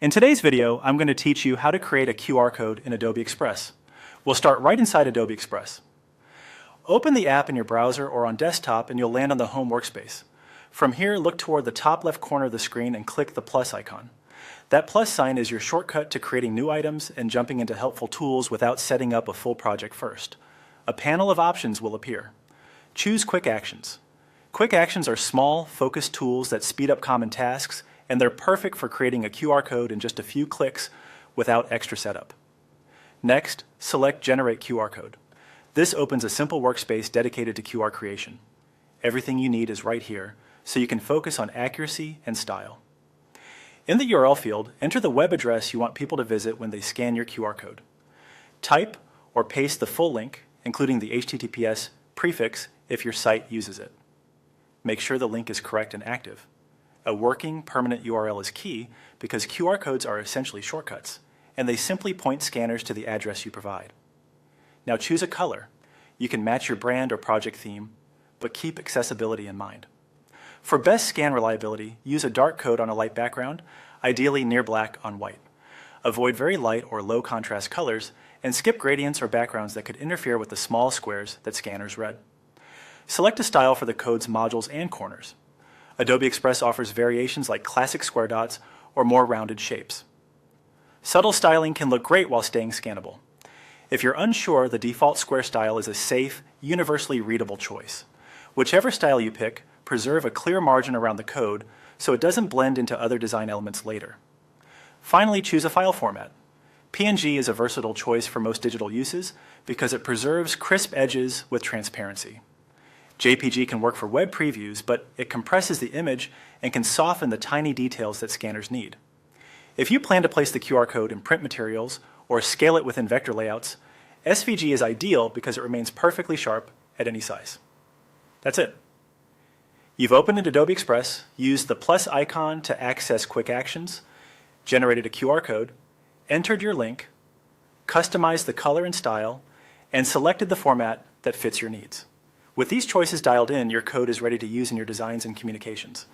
In today's video, I'm going to teach you how to create a QR code in Adobe Express. We'll start right inside Adobe Express. Open the app in your browser or on desktop and you'll land on the home workspace. From here, look toward the top left corner of the screen and click the plus icon. That plus sign is your shortcut to creating new items and jumping into helpful tools without setting up a full project first. A panel of options will appear. Choose Quick Actions. Quick Actions are small, focused tools that speed up common tasks, and they're perfect for creating a QR code in just a few clicks without extra setup. Next, select Generate QR Code. This opens a simple workspace dedicated to QR creation. Everything you need is right here, so you can focus on accuracy and style. In the URL field, enter the web address you want people to visit when they scan your QR code. Type or paste the full link, including the HTTPS prefix if your site uses it. Make sure the link is correct and active. A working, permanent URL is key because QR codes are essentially shortcuts, and they simply point scanners to the address you provide. Now choose a color. You can match your brand or project theme, but keep accessibility in mind. For best scan reliability, use a dark code on a light background, ideally near black on white. Avoid very light or low contrast colors, and skip gradients or backgrounds that could interfere with the small squares that scanners read. Select a style for the code's modules and corners. Adobe Express offers variations like classic square dots or more rounded shapes. Subtle styling can look great while staying scannable. If you're unsure, the default square style is a safe, universally readable choice. Whichever style you pick, preserve a clear margin around the code so it doesn't blend into other design elements later. Finally, choose a file format. PNG is a versatile choice for most digital uses because it preserves crisp edges with transparency. JPG can work for web previews, but it compresses the image and can soften the tiny details that scanners need. If you plan to place the QR code in print materials or scale it within vector layouts, SVG is ideal because it remains perfectly sharp at any size. That's it. You've opened Adobe Express, used the plus icon to access quick actions, generated a QR code, entered your link, customized the color and style, and selected the format that fits your needs. With these choices dialed in, your code is ready to use in your designs and communications.